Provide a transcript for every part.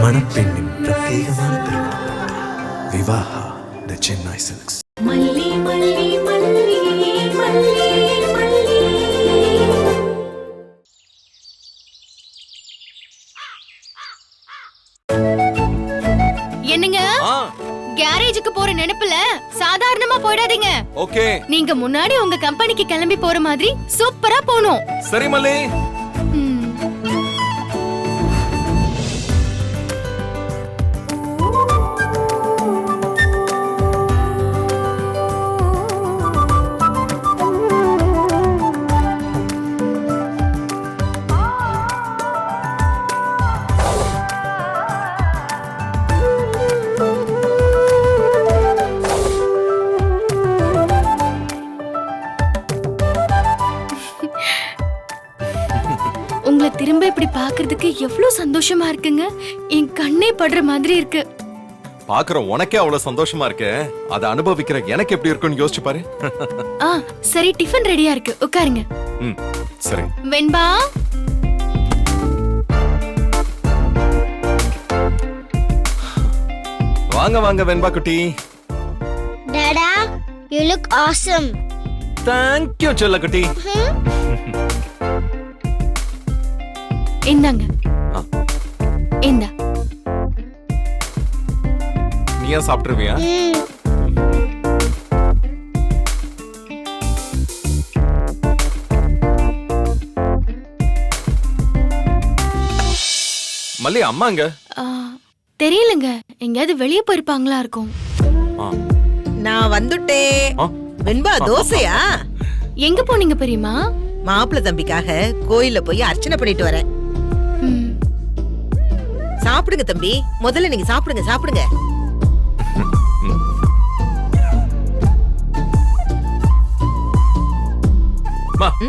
மணப்பெண்ணின் பிரத்யேகமான திருமணம். விவாஹா தி சென்னை சில்க்ஸ். மல்லி மல்லி மல்லி மல்லி மல்லி. என்னங்க கேரேஜுக்கு போற நினைப்புல சாதாரணமா போயிடாதீங்க. ஓகே. நீங்க முன்னாடி உங்க கம்பெனிக்கு கிளம்பி போற மாதிரி சூப்பரா போணும். சரி மல்லி. உங்களை திரும்ப இப்படி பாக்குறதுக்கு எவ்வளவு சந்தோஷமா இருக்குங்க. என் கண்ணே படுற மாதிரி இருக்கு. பாக்குற உனக்கே அவ்வளவு சந்தோஷமா இருக்கு. அதை அனுபவிக்கிற எனக்கு எப்படி இருக்குன்னு யோசிச்சு பாரு. சரி, டிஃபன் ரெடியா இருக்கு, உட்காருங்க. சரி. வெண்பா, வாங்க வாங்க வெண்பா குட்டி. Tata, you look awesome. Thank you செல்ல குட்டி. இந்தாங்க. இந்தா. நீயா சாப்பிட்டுருவியா? மல்லி அம்மாங்க தெரியலங்க, எங்கயாவது வெளியே போயிருப்பாங்களா இருக்கும். நான் வந்துட்டேன். வெண்பா, தோசையா? எங்க போனீங்க பெரியமா? மாப்பிள்ள தம்பிக்காக கோயில்ல போய் அர்ச்சனை பண்ணிட்டு வரேன். சாப்பிடுங்க தம்பி, முதல்ல நீங்க சாப்பிடுங்க சாப்பிடுங்க.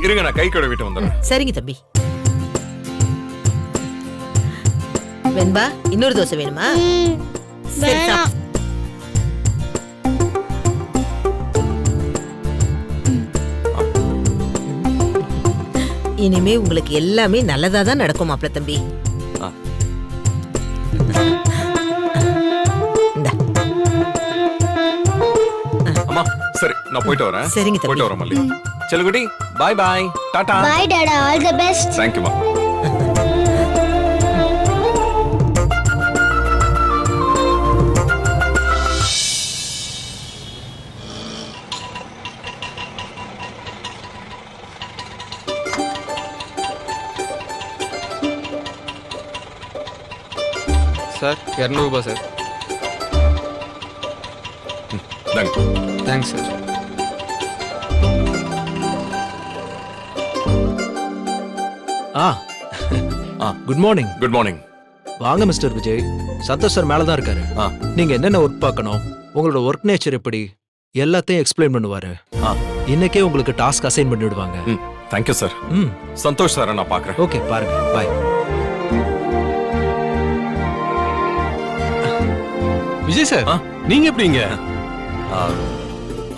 இருங்க, நான் கை கழுவிட்டு வந்துடுறேன். சரிங்க தம்பி. வெண்பா, இன்னொரு தோசை வேணுமா? சரி, சாப்பிடு. இனிமே உங்களுக்கு எல்லாமே நல்லதா தான் நடக்கும் மாப்பிள்ள தம்பி. அம்மா சரி, நான் போயிட்டு வரேன். சரிங்க தம்பி. போயிட்டு வரேன் மல்லி. செல்லுகுட்டி, பை பை. டாடா. Bye டாடா, all the best. Thank you மா. சார் 200 ரூபாய் sir. Thanks sir. Good morning. Good morning. வாங்க மிஸ்டர் விஜய். சந்தோஷ் சார் மேல தான் இருக்காரு. நீங்க என்னென்ன ஒர்க் பார்க்கணும், உங்களோட ஒர்க் நேச்சர் எப்படி, எல்லாத்தையும் எக்ஸ்பிளைன் பண்ணுவாரு. இன்னைக்கே உங்களுக்கு டாஸ்க் அசைன் பண்ணிடுவாங்க. Thank you sir. Santosh sir நான் பார்க்கறேன். ஓகே, பாருங்க. பாய். விஜய் சார், நீங்க எப்படிங்க?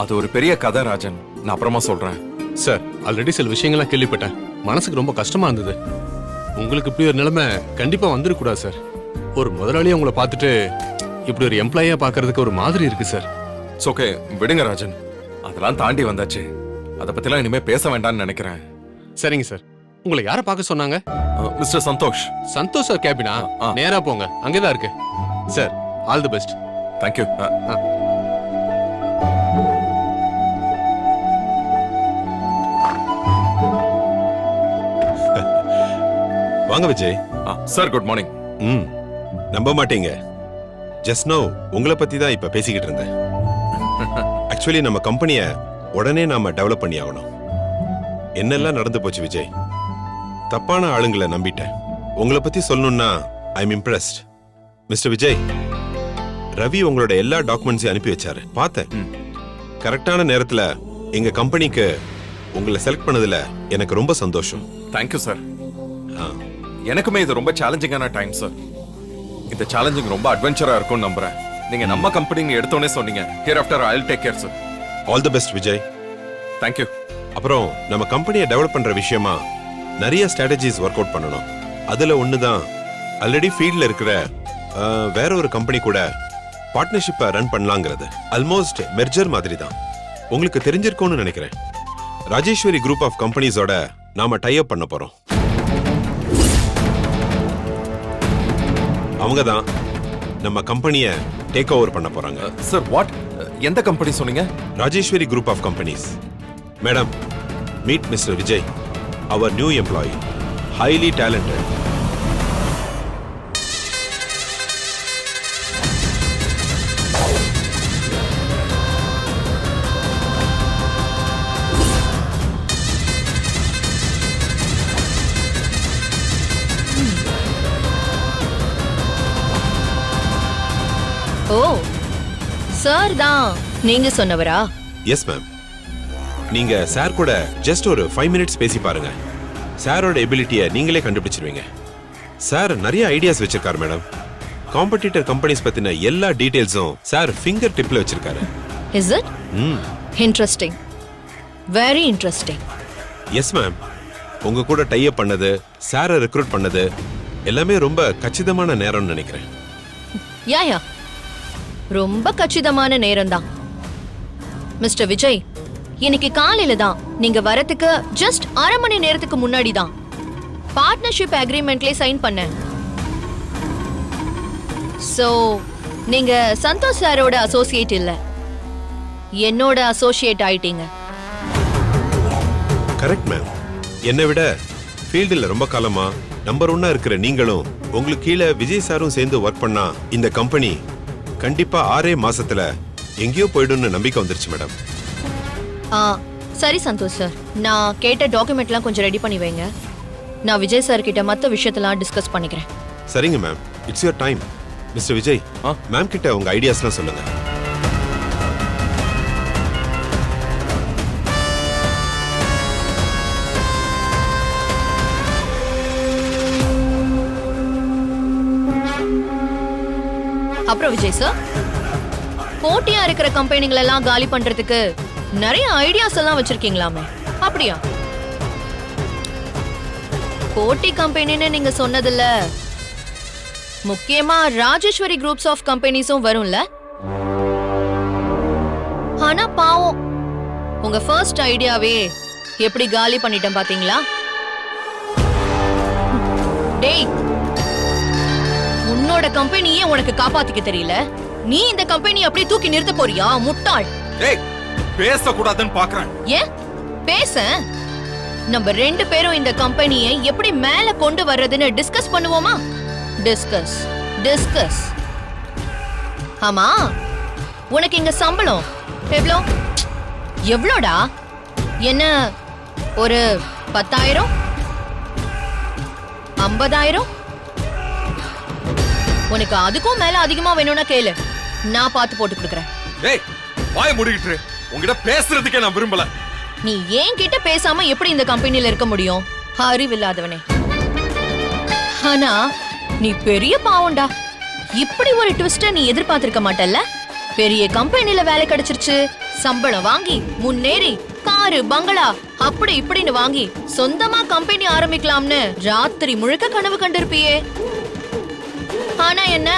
அது ஒரு பெரிய கதை ராஜன், நான் அப்புறமா சொல்றேன். சார், ஆல்ரெடி சில விஷயங்கள்லாம் கேள்விப்பட்டேன். மனசுக்கு ரொம்ப கஷ்டமா இருந்தது. உங்களுக்கு இப்படி ஒரு நிலைமை கண்டிப்பா வந்துடக்கூடாது சார். ஒரு முதலாளியா உங்களை பார்த்துட்டு இப்படி ஒரு எம்ப்ளாயியா பார்க்கறதுக்கு ஒரு மாதிரி இருக்கு சார். ஓகே, விடுங்க ராஜன், அதெல்லாம் தாண்டி வந்தாச்சு. அதை பத்திலாம் இனிமே பேச வேண்டாம்னு நினைக்கிறேன். சரிங்க சார். உங்களை யாரை பார்க்க சொன்னாங்க? மிஸ்டர் சந்தோஷ். சந்தோஷ் சார் கேபினா? நேரா போங்க, அங்கேதான் இருக்கு. Sir, all the best. Thank you. வாங்க விஜய். Sir good morning. நம்ப மாட்டீங்க, ஜஸ்ட் நோ உங்களை பத்தி தான் இப்ப பேசிக்கிட்டு இருந்தேன். ஆக்சுவலி நம்ம கம்பெனியை உடனே நாம டெவலப் பண்ணி ஆகணும். என்னெல்லாம் நடந்து போச்சு விஜய். தப்பான ஆளுங்களை நம்பிட்டேன். உங்களை பத்தி சொல்லணும்னா I am impressed. Mister Vijay, Ravi உங்களோட எல்லா டாக்குமெண்ட்ஸையும் அனுப்பி வச்சாரு, பார்த்தேன். கரெக்டான நேரத்துல எங்க கம்பெனிக்கு உங்களை செலக்ட் பண்ணதுல எனக்கு ரொம்ப சந்தோஷம். Thank you sir. எனக்குமே இது ரொம்ப சேலஞ்சிங்கான டைம் சார். இந்த சேலஞ்சிங் ரொம்ப அட்வென்ச்சரா இருக்கும்னு நம்புறேன். நீங்க நம்ம கம்பெனி எடுத்தோனே சொன்னீங்க. Here after I will take care sir. All the best Vijay. Thank you. அப்புறம் நம்ம கம்பெனியை டெவலப் பண்ற விஷயமா நிறைய ஸ்ட்ராட்டஜிஸ் ஒர்க் அவுட் பண்ணணும். அதுல ஒண்ணுதான் ஆல்ரெடி ஃபீல்ட்ல இருக்கிற வேற ஒரு கம்பெனி கூட பார்ட்னர்ஷிப்பை ரன் பண்ணலாங்கிறது ஆல்மோஸ்ட் மெர்ஜர் மாதிரி தான். உங்களுக்கு தெரிஞ்சிருக்கும்னு நினைக்கிறேன். ராஜேஸ்வரி குரூப் ஆஃப் கம்பெனிஸோட நாம டை அப் பண்ண போறோம். அவங்க தான் நம்ம கம்பெனியை டேக் ஓவர் பண்ண போறாங்க. Sir what? எந்த கம்பெனி சொன்னீங்க? Rajeswari group of companies. Madam, meet mister Vijay, அவர் new employee, highly talented. Oh, sir தான் நீங்க சொன்னவரா? Yes ma'am. நீங்க சார் கூட ஜஸ்ட் ஒரு 5 மினிட்ஸ் பேசி பாருங்க. சாரோட எபிலிட்டியை நீங்களே கண்டுபிடிச்சிருவீங்க. சார் நிறைய ஐடியாஸ் வச்சிருக்காரு மேடம். காம்படிட்டர் கம்பெனிஸ் பத்தின எல்லா டீடைல்ஸும் சார் ஃபிங்கர் டிப்ல வச்சிருக்காரு. Is it? Interesting, very interesting. Yes ma'am. உங்க கூட டை அப் பண்ணது, சாரை ரெக்ரூட் பண்ணது எல்லாமே ரொம்ப கச்சிதமான நேரம்னு நினைக்கிறேன். யா ரொம்ப கச்சிதமான நேரம் தான். மிஸ்டர் விஜய், இன்னைக்கு காலையில தான் நீங்க வரதுக்கு ஜஸ்ட் அரை மணி நேரத்துக்கு முன்னாடி தான் பார்ட்னர்ஷிப் அக்ரிமெண்ட்ல சைன் பண்ணேன். சோ நீங்க சந்தோஷ் சாரோட அசோசியேட் இல்ல, என்னோட அசோசியேட் ஆயிட்டீங்க. Correct ma'am. என்னை விட ஃபீல்டில் ரொம்ப காலமா நம்பர் 1 இருக்கிற நீங்களும் உங்களுக்கு கீழே விஜய் சாரும் சேர்ந்து ஒர்க் பண்ணா இந்த கம்பெனி கண்டிப்பா 6 மாசத்துல எங்கேயோ போயிடும்னு நம்பிக்கை வந்துருச்சு மேடம். சரி சந்தோஷ் சார், நான் கேட்ட டாக்குமெண்ட்லாம் கொஞ்சம் ரெடி பண்ணி வைங்க. நான் விஜய் சார் கிட்ட மற்ற விஷயத்தெல்லாம் டிஸ்கஸ் பண்ணிக்கிறேன். சரிங்க ma'am. It's your time. Mister Vijay, ma'am கிட்ட உங்க ஐடியாஸ்லாம் சொல்லுங்க. அப்புறம் விஜய் சார், போட்டியா இருக்கிற கம்பெனிகள் எல்லாம் காலி பண்றதுக்கு நிறைய ஐடியாஸ் எல்லாம் வச்சிருக்கீங்களாமே, அப்படியா? போட்டி கம்பெனின்னு நீங்க சொன்னதில்ல, முக்கியமா ராஜேஸ்வரி குரூப்ஸ் ஆஃப் கம்பெனிஸும் வரும்ல. ஆனா பாவம், உங்க ஃபர்ஸ்ட் ஐடியாவே எப்படி காலி பண்ணிட்டேன் பாத்தீங்களா? டேய், உன்னோட கம்பெனியே உனக்கு காப்பாத்திக்க தெரியல, நீ இந்த கம்பெனி அப்படியே தூக்கி நிறுத்த போறியா முட்டாள்? ஏய், பேசக்கூடாதுன்னு பாக்குறேன். ஏன் பேச? நம்ம 2 பேரும் இந்த கம்பெனியை எப்படி மேல கொண்டு வர்றதுன்னு டிஸ்கஸ் பண்ணுவோமா? Discuss discuss. ஆமா, உனக்கு இங்க சம்பளம் எவ்வளோ? எவ்வளோடா? என்ன, ஒரு 10,000, 50,000? உனக்கு அதுக்கும் மேல அதிகமா வேணும்னா கேளு, நான் பார்த்து போட்டு கொடுக்குறேன். ஏய், வாயை மூடிக்கிட்டு உன்கிட்ட பேசுறதுக்கே நான் விரும்பல. நீ ஏன் கிட்ட பேசாம எப்படி இந்த கம்பெனில இருக்க முடியும்? அறிவில்லாதவனே. ஆனா நீ பெரிய பாவம்டா. இப்படி ஒரு ட்விஸ்ட நீ எதிர்பார்த்திருக்க மாட்டல்ல? பெரிய கம்பெனில வேலை கிடைச்சிருச்சு, சம்பளம் வாங்கி முன்னேறி காரு பங்களா அப்படி இப்படின்னு வாங்கி சொந்தமா கம்பெனி ஆரம்பிக்கலாம்னு ராத்திரி முழுக்க கனவு கண்டிருப்பியே. ஆனா என்ன,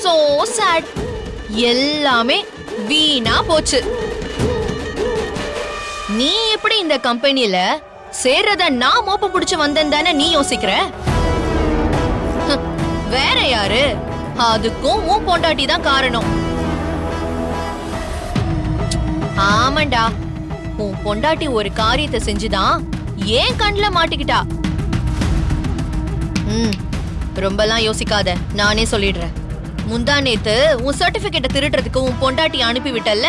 சோ sad, எல்லாமே வீணா போச்சு. நீ எப்படி இந்த கம்பெனில சேர்றத நான் மோப்பம் புடிச்சு வந்தேன் தானே நீ யோசிக்கிற? வேற யாரு? அதுக்கும் உன் பொண்டாட்டி தான் காரணம். ஆமாண்டா, உன் பொண்டாட்டி ஒரு காரியத்தை செஞ்சுதான் ஏன் கண்ணுல மாட்டிக்கிட்டா. ரொம்பலாம் யோசிக்காத, நானே சொல்லிடுறேன். முந்தா நேத்து உன் சர்டிபிகேட்டை திருடுறதுக்கு உன் பொண்டாட்டி அனுப்பி விட்டல்ல?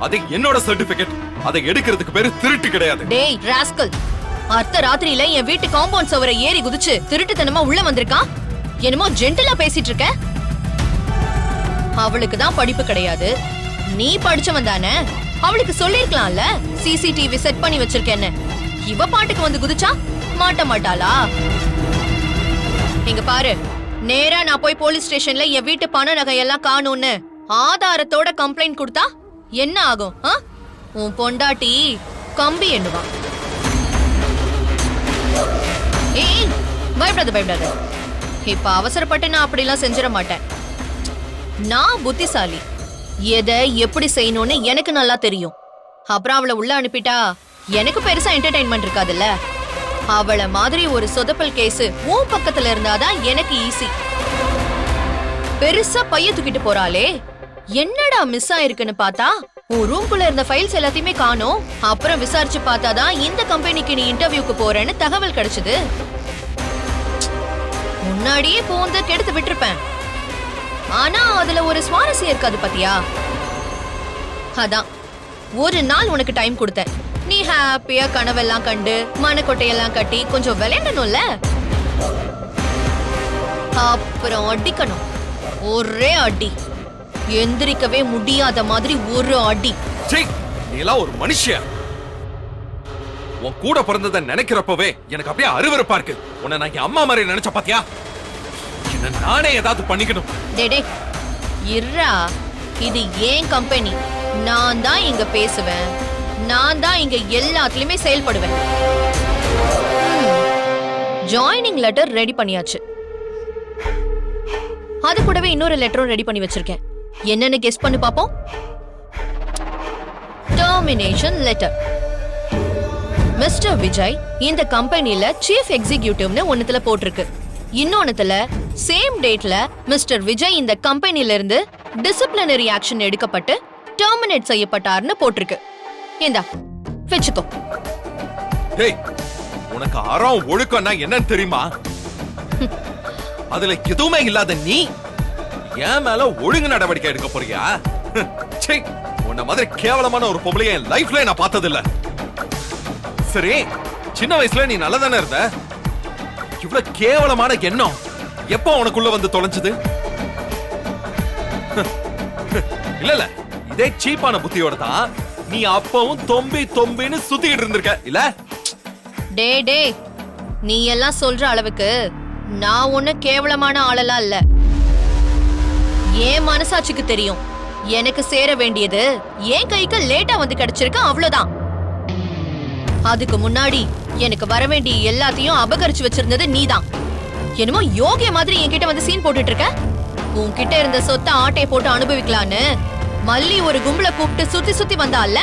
அது என்னோட சர்டிபிகேட். அதை எடுக்கிறதுக்கு பேரு திருட்டு கிடையாது. டேய் ராஸ்கல், அர்த்த ராத்திரியில என் வீட்டு காம்பவுண்ட் சுவரை ஏறி குதிச்சு திருட்டுத்தனமா உள்ள வந்திருக்கா. என்னமோ ஜென்டிலா பேசிட்டு இருக்க. அவளுக்கு தான் படிப்பு கிடையாது, நீ படிச்சவன் தானே. அவளுக்கு சொல்லிருக்கலாம்ல சிசிடிவி செட் பண்ணி வச்சிருக்கேன்னு. இவ பாட்டுக்கு வந்து குதிச்சா மாட்ட மாட்டாளா? இங்க பாரு, நேரா நான் போய் போலீஸ் ஸ்டேஷன்ல என் வீட்டு பண நகையெல்லாம் காணும்னு ஆதாரத்தோட கம்ப்ளைண்ட் கொடுத்தா என்ன ஆகும்? உன் பொண்டாட்டி கம்பி எண்ணுவா. ஏய், பயப்படாத பயப்படாத. இப்ப அவசரப்பட்டு நான் அப்படிலாம் செஞ்சிட மாட்டேன். நான் புத்திசாலி, எதை எப்படி செய்யணும்னு எனக்கு நல்லா தெரியும். அப்புறம் அவளை உள்ள அனுப்பிட்டா எனக்கு பெருசா என்டர்டைன்மெண்ட் இருக்காதுல்ல. அவளை மாதிரி ஒரு சொதப்பல் கேஸ் உன் பக்கத்துல இருந்தாதான் எனக்கு ஈஸி. பெருசா பைய தூக்கிட்டு போறாளே, என்னடா மிஸ் ஆயிருக்குன்னு பார்த்தா உன் ரூம்குள்ள இருந்த ஃபைல்ஸ் எல்லாத்தையுமே காணோம். அப்புறம் விசாரிச்சு பார்த்தாதான் இந்த கம்பெனிக்கு நீ இன்டர்வியூக்கு போறேன்னு தகவல் கிடைச்சது. முன்னாடியே போந்து கெடுத்து விட்டுருப்பேன். ஆனா அதுல ஒரு சுவாரஸ்யம் இருக்காது பாத்தியா? அதான் ஒரு நாள் உனக்கு டைம் கொடுத்தேன். நீ ஹாப்பியா கனவெல்லாம் கண்டு மனக்கொட்டையெல்லாம் கட்டி கொஞ்சம் விளையாடணும்ல. அப்புறம் அடிக்கணும், ஒரே அடி, எந்திரிக்கவே முடியாத மாதிரி ஒரு அடி. நீ எல்லாம் ஒரு மனுஷன். உன் கூட பிறந்ததை நினைக்கிறப்பவே எனக்கு அப்படியே அருவருப்பா இருக்கு. உன்னை நான் என் அம்மா மாதிரி நினைச்ச பாத்தியா? என்ன நானே ஏதாவது பண்ணிக்கணும். டேடே இருடா, இது ஏன் கம்பெனி. நான் தான் இங்க பேசுவேன், நான் தான் இங்க எல்லாத்துலயுமே செயல்படுவேன். ஜாயினிங் லெட்டர் ரெடி பண்ணியாச்சு. அது கூடவே இன்னொரு லெட்டரும் ரெடி பண்ணி வச்சிருக்கேன். என்னன்னு கெஸ் பண்ணி பாப்போம். Termination letter. மிஸ்டர் விஜய் இந்த கம்பெனில சீஃப் எக்ஸிகியூட்டிவ்னு ஒண்ணுத்துல போட்டிருக்கு. இன்னொன்னுத்துல சேம் டேட்ல மிஸ்டர் விஜய் இந்த கம்பெனில இருந்து டிசிப்ளினரி ஆக்ஷன் எடுக்கப்பட்டு டெர்மினேட் செய்யப்பட்டார்னு போட்டிருக்கு. இந்தா வெச்சுக்கோ. டேய், உனக்கு அறம் ஒழுக்கம்னா என்னன்னு தெரியுமா? அதுல எதுவுமே இல்லாத நீ என் மேல ஒழுங்கு நடவடிக்கை எடுக்க போறியா? சே, உன்ன மாதிரி கேவலமான ஒரு பொம்பளைய என் லைஃப்ல நான் பார்த்தது இல்ல. சரி, சின்ன வயசுல நீ நல்லா தானே இருந்த. இவ்வளவு கேவலமான எண்ணம் எப்போ உனக்குள்ள வந்து தொலைஞ்சது? இல்ல இல்ல, இதே சீப்பான புத்தியோட தான் நீ அப்பவும் தொம்பி தொம்பின்னு சுத்திக்கிட்டு இருந்திருக்க இல்ல? டே டே, நீ எல்லாம் சொல்ற அளவுக்கு நான் ஒண்ணு கேவலமான ஆளெல்லாம் இல்ல. ஏன் மனசாட்சிக்கு தெரியும் எனக்கு சேர வேண்டியது என் கைக்கு லேட்டா வந்து கிடைச்சிருக்கு, அவ்வளவுதான். அதுக்கு முன்னாடி எனக்கு வர வேண்டிய எல்லாத்தையும் அபகரிச்சு வச்சிருந்தது நீதான். என்னமோ யோகிய மாதிரி என்கிட்ட வந்து சீன் போட்டுட்டு இருக்க. உன்கிட்ட இருந்த சொத்தை ஆட்டையை போட்டு அனுபவிக்கலான்னு மல்லி ஒரு கும்பல கூப்பிட்டு சுத்தி சுத்தி வந்தால.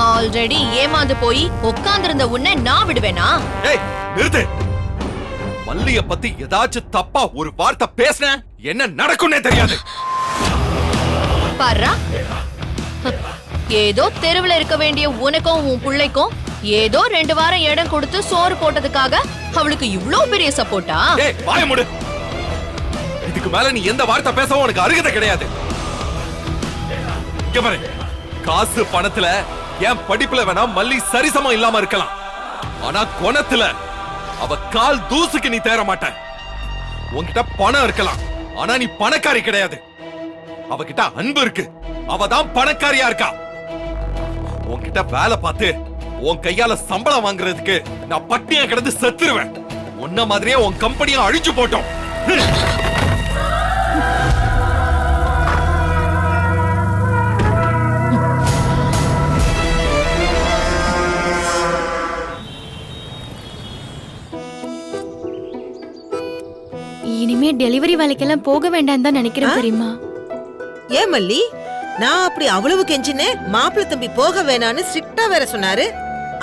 ஆல்ரெடி ஏமாந்து போய் உட்கார்ந்திருந்த உன்னை நான் விடுவேனா? ஏய் நிறுத்து. மல்லிய பத்தி ஏதாச்சும் தப்பா ஒரு வார்த்தை பேசின என்ன நடக்கும்னே தெரியாது. பாரா, ஏதோ தெருவுல இருக்க வேண்டிய உனக்கும் உன் பிள்ளைக்கும் ஏதோ 2 வாரம் இடம் கொடுத்து சோறு போட்டதுக்காக அவளுக்கு இவ்ளோ பெரிய சப்போர்ட்டா? ஏய் வாய மூடு. இதுக்கு மேல நீ எந்த வார்த்தை பேசவும் உனக்கு அருகதை கிடையாது. இங்க பாரு, காசு பணத்துல என் படிப்புல வேணா மல்லி சரிசமம் இல்லாம இருக்கலாம். ஆனா குணத்துல அவ கால் தூசுக்கு நீ தேற மாட்ட. உன்கிட்ட பணம் இருக்கலாம், ஆனா நீ பணக்காரி கிடையாது. அவகிட்ட அன்பு இருக்கு, அவதான் பணக்காரியா இருக்கா. உன்கிட்ட வேலை பார்த்து உன் கையால சம்பளம் வாங்குறதுக்கு நான் பட்டியா கிடந்து செத்துருவேன். உன்ன மாதிரியே உன் கம்பெனியை அழிச்சு போட்டோம். இனிமே டெலிவரி வேலைக்கெல்லாம் போக வேண்டாம் தான் நினைக்கிறேன் தெரியுமா? ஏன் மல்லி, நான் அப்படி அவ்வளவு கெஞ்சினே மாப்பிள்ள தம்பி போக வேணான்னு ஸ்ட்ரிக்டா வேற சொன்னாரு.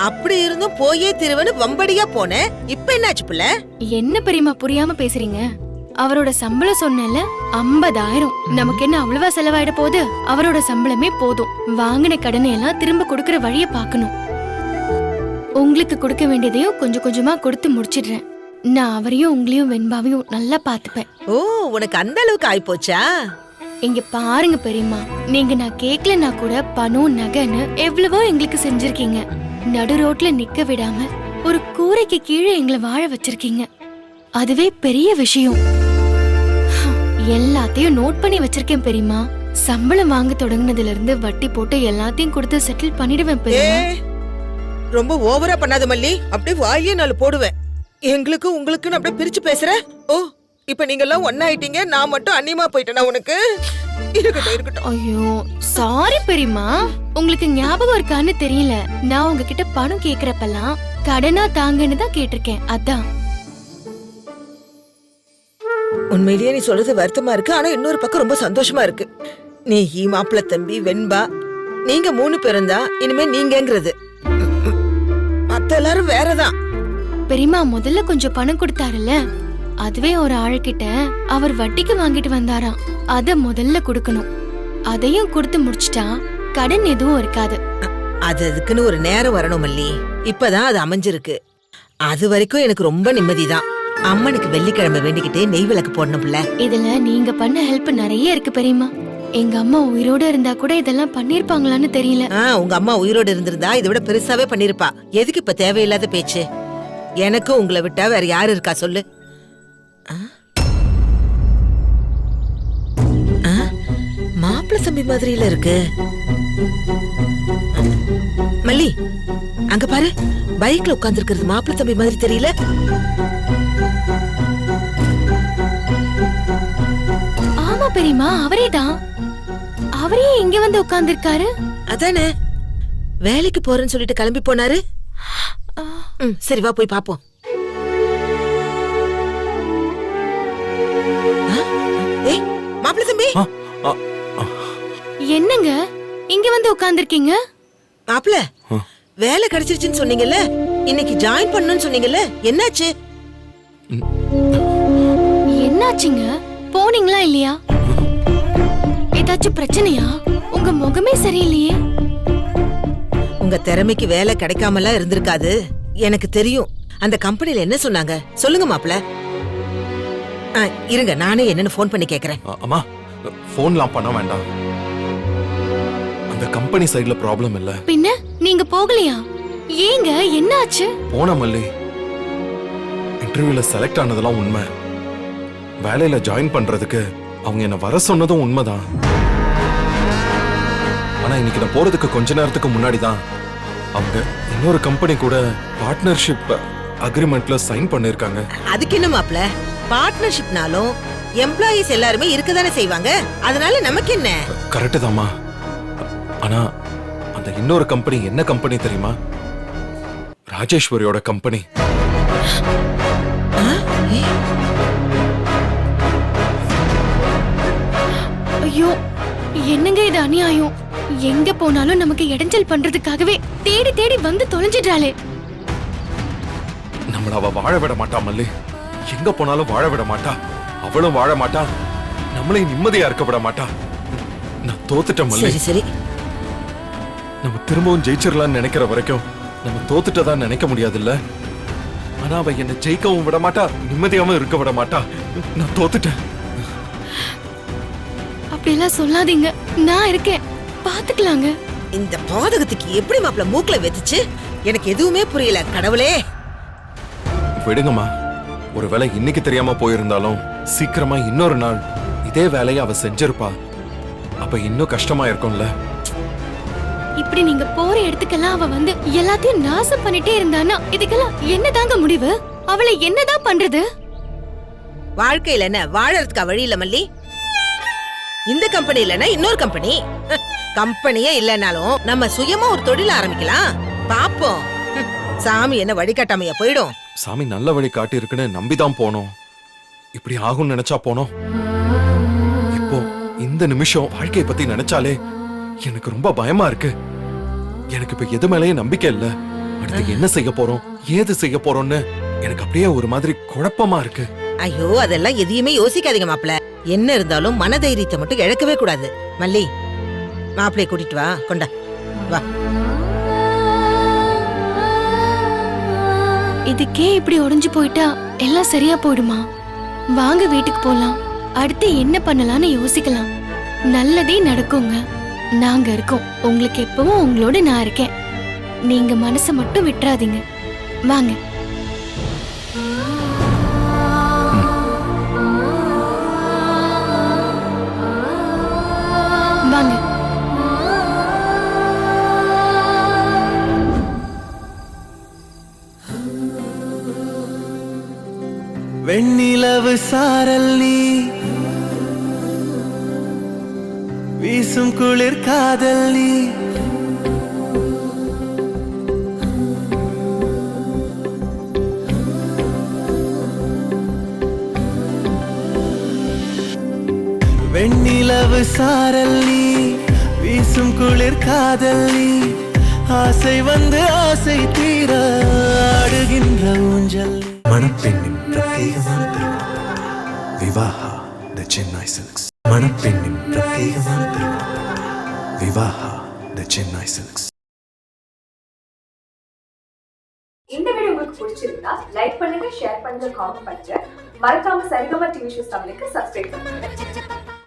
அப்படி இருந்தும் போயே திருவனு வம்படியா போனேன். இப்ப என்னாச்சு புள்ள? என்ன பெரியமா புரியாம பேசுறீங்க? அவரோட சம்பளம் சொன்னல 50,000. நமக்கு என்ன அவ்வளவா செலவாயிட போகுது? அவரோட சம்பளமே போதும். வாங்கின கடனை எல்லாம் திரும்ப கொடுக்கற வழிய பாக்கணும். உங்களுக்கு கொடுக்க வேண்டியதையும் கொஞ்சம் கொஞ்சமா கொடுத்து முடிச்சிடுறேன். நான் அவரையும் உங்களையும் வெண்பாவையும் நல்லா பாத்துப்பேன். ஓ, உனக்கு அந்த அளவுக்கு ஆயிப்போச்சா? இங்க பாருங்க பெரியம்மா, நீங்க நான் கேக்கலன்னா கூட பணம் நகைன்னு எவ்வளவோ எங்களுக்கு செஞ்சிருக்கீங்க. நடு ரோட்ல நிக்க விடாம ஒரு கூரைக்கு கீழே எங்களை வாழ வச்சிருக்கீங்க. அதுவே பெரிய விஷயம். எல்லாத்தையும் நோட் பண்ணி வச்சிருக்கேன் பெரியம்மா. சம்பளம் வாங்க தொடங்கினதுல இருந்து வட்டி போட்டு எல்லாத்தையும் கொடுத்து செட்டில் பண்ணிடுவேன் பெரியம்மா. ரொம்ப ஓவரா பண்ணாத மல்லி, அப்படியே வாயே நாலு போடுவேன். எங்களுக்கு உங்களுக்குன்னு அப்படியே பிரிச்சு பேசுற. ஓ, இப்ப நீங்க எல்லாம் ஒன்னாயிட்டீங்க, நான் மட்டும் அந்நியமா போயிட்டேனா உனக்கு? இருக்கட்டும் இருக்கட்டும். ஐயோ சாரி பெரியம்மா, உங்களுக்கு ஞாபகம் இருக்கான்னு தெரியல. நான் உங்ககிட்ட பணம் கேக்குறப்பெல்லாம் கடனா தாங்கன்னு தான் கேட்டிருக்கேன். அதான் உண்மையிலேயே நீ சொல்றது வருத்தமா இருக்கு, ஆனா இன்னொரு பக்கம் ரொம்ப சந்தோஷமா இருக்கு. நீ மாப்பிள்ள தம்பி வெண்பா நீங்க 3 பேரும் தான் இனிமே நீங்கங்கிறது. மத்த எல்லாரும் வேறதான். பெரியம்மா முதல்ல கொஞ்சம் பணம் கொடுத்தாருல்ல, அதுவே ஒரு ஆள்கிட்ட அவர் வட்டிக்கு வாங்கிட்டு வந்தாராம். அத முதல்ல கொடுக்கணும். அதையும் கொடுத்து முடிச்சிட்டா கடன் எதுவும் இருக்காது. அதுக்குன்னு ஒரு நேரம் வரணும் மல்லி. இப்பதான் அது அமைஞ்சிருக்கு. அது வரைக்கும் எனக்கு ரொம்ப நிம்மதிதான். அம்மனுக்கு வெள்ளிக்கிழமை வேண்டிக்கிட்டே நெய் விளக்கு போடணும் பிள்ளை. இதுல நீங்க பண்ண ஹெல்ப் நிறைய இருக்கு பெரியம்மா. எங்க அம்மா உயிரோட இருந்தா கூட இதெல்லாம் பண்ணிருப்பாங்களான்னு தெரியல. உங்க அம்மா உயிரோட இருந்திருந்தா இதை விட பெருசாவே பண்ணிருப்பா. எதுக்கு இப்ப தேவையில்லாத பேச்சு? எனக்கு உங்களை விட்டா வேற யாரு இருக்கா சொல்லு? மாப்பிள்ள தம்பி மாதிரில இருக்கு. மல்லி அங்க பாரு, பைக்ல உட்கார்ந்து இருக்கிறது மாப்பிள்ள தம்பி மாதிரி தெரியல? ஆமா பெரியம்மா, அவரேதான். அவரே இங்க வந்து உட்கார்ந்திருக்காரு. அதானே வேலைக்கு போறேன்னு சொல்லிட்டு கிளம்பி போனாரு. சரி வா போய் பாப்போம். ஏய் மாப்பிள்ள தம்பி, என்னங்க இங்க வந்து உட்கார்ந்திருக்கீங்க? மாப்பிள்ள வேலை கிடைச்சிருச்சுன்னு சொன்னீங்கல்ல, இன்னைக்கு ஜாயின் பண்ணணும்னு சொன்னீங்கல்ல, என்னாச்சு? என்னாச்சுங்க? போனீங்களா இல்லையா? ஏதாச்சும் பிரச்சனையா? உங்க முகமே சரியில்லையே. உங்க திறமைக்கு வேலை கிடைக்காமலாம் இருந்திருக்காது, எனக்கு தெரியும். அந்த கம்பெனில என்ன சொன்னாங்க சொல்லுங்க மாப்பிள்ள. இருங்க நானே என்னன்னு போன் பண்ணி கேக்குறேன். அம்மா போன்லாம் பண்ண வேண்டாம். அந்த கம்பெனி சைடுல ப்ராப்ளம் இல்ல. பின்ன நீங்க போகலையா? ஏங்க என்னாச்சு? போன மல்லி, இன்டர்வியூல செலக்ட் ஆனதெல்லாம் உண்மை. வேலையில ஜாயின் பண்றதுக்கு அவங்க என்ன வர சொன்னதும் உண்மைதான். ஆனா இன்னைக்கு நான் போறதுக்கு கொஞ்ச நேரத்துக்கு முன்னாடி தான் அவங்க இன்னொரு கம்பெனி கூட பார்ட்னர்ஷிப் அக்ரிமெண்ட்ல சைன் பண்ணிருக்காங்க. அதுக்கு என்ன மாப்பிள்ள, பார்ட்னர்ஷிப்னாலும் எம்ப்ளாயீஸ் எல்லாருமே இருக்கதானே செய்வாங்க. அதனால நமக்கு என்ன? கரெக்ட் தாம்மா. ஆனா அந்த இன்னொரு கம்பெனி என்ன கம்பெனி தெரியுமா? ராஜேஸ்வரியோட கம்பெனி. ஐயோ என்னங்க இது அநியாயம். எங்க போனாலும் நமக்கு இடைஞ்சல் பண்றதுக்காகவே தேடி தேடி வந்து தொலைஞ்சிட்டாளே. நம்மள அவ வாழ விட மாட்டா மல்லி. எங்க போனாலும் வாழ விட மாட்டா. அவளும் வாழ மாட்டா, நம்மளையும் நிம்மதியா இருக்க விட மாட்டா. நான் தோத்துட்டேன் மல்லி. சரி சரி, நம்ம திரும்பவும் ஜெயிச்சிடலாம்னு நினைக்கிற வரைக்கும் நம்ம தோத்துட்டதா நினைக்க முடியாதுல்ல. ஆனா அவ என்ன ஜெயிக்கவும் விட மாட்டா, நிம்மதியாவும் இருக்க விட மாட்டா. நான் தோத்துட்டேன். அப்படியெல்லாம் சொல்லாதீங்க, நான் இருக்கேன், பாத்துக்கலாங்க. இந்த பாதகத்துக்கு எப்படி மாப்பிள்ள மூக்குல வெத்துச்சு? எனக்கு எதுவுமே புரியல. கடவுளே விடுங்கம்மா. ஒருவேளை இன்னைக்கு தெரியாம போயிருந்தாலும் சீக்கிரமா இன்னொரு நாள் இதே வேலையை அவ செஞ்சிருப்பா. அப்ப இன்னும் கஷ்டமா இருக்கும்ல. இப்படி நீங்க போற இடத்துக்கெல்லாம் அவ வந்து எல்லாத்தையும் நாசம் பண்ணிட்டே இருந்தானா இதுக்கெல்லாம் என்னதாங்க முடிவு? அவளை என்னதான் பண்றது? வாழ்க்கையில என்ன வாழறதுக்கா வழி இல்ல மல்லி? இந்த கம்பெனி இல்லன்னா இன்னொரு கம்பெனி. கம்பெனியே இல்லனாலும் நம்ம சுயமா ஒரு தொழில் ஆரம்பிக்கலாம். பாப்போம். சாமி என்ன வழிகாட்டாமையா போயிடும். சாமி நல்ல வழி காட்டி இருக்குன்னு நம்பிதான் போனோம். இப்படி ஆகும்னு நினைச்சா போனோம். இப்போ இந்த நிமிஷம் வாழ்க்கையை பத்தி நினைச்சாலே எனக்கு ரொம்ப பயமா இருக்கு. எனக்கு இப்ப எது மேலயும் நம்பிக்கை இல்ல. அடுத்து என்ன செய்ய போறோம், ஏது செய்ய போறோம்னு எனக்கு அப்படியே ஒரு மாதிரி குழப்பமா இருக்கு. ஐயோ அதெல்லாம் எதையுமே யோசிக்காதீங்க மாப்பிள்ள. என்ன இருந்தாலும் மனதைரியத்தை மட்டும் இழக்கவே கூடாது. மல்லி மாப்பிள்ளைய கூட்டிட்டு வா. கொண்டா வா. இதுக்கே இப்படி உடைஞ்சு போயிட்டா எல்லாம் சரியா போயிடுமா? வாங்க வீட்டுக்கு போலாம். அடுத்து என்ன பண்ணலாம்னு யோசிக்கலாம். நல்லதே நடக்குங்க. நாங்க இருக்கோம். உங்களுக்கு எப்பவும் உங்களோட நான் இருக்கேன். நீங்க மனசை மட்டும் விட்டுறாதீங்க. வாங்க. வாங்க. வெண்ணிலவு சாரல் நீ, வீசும் குளிர் காதல் நீ, வெண்ணிலவு சாரல் நீ வீசும் குளிர் காதல் நீ ஆசை வந்து ஆசை தீர ஆடுகின்ற ஊஞ்சல் மணப்பெண்ணின் பிரத்யேகமான திருமணம் விவாஹா த சென்னை சில்க்ஸ் மணப்பெண்ணின் பிரத்யேகமான திருமணம் விவாஹா த சென்னை சில்க்ஸ். இந்த வீடியோ உங்களுக்கு பிடிச்சிருந்தா லைக் பண்ணுங்க, ஷேர் பண்ணுங்க, காமெண்ட் பண்ணுங்க. மறக்காம சரிகமா டிவி ஷோஸ் தமிழுக்கு சப்ஸ்கிரைப் பண்ணுங்க.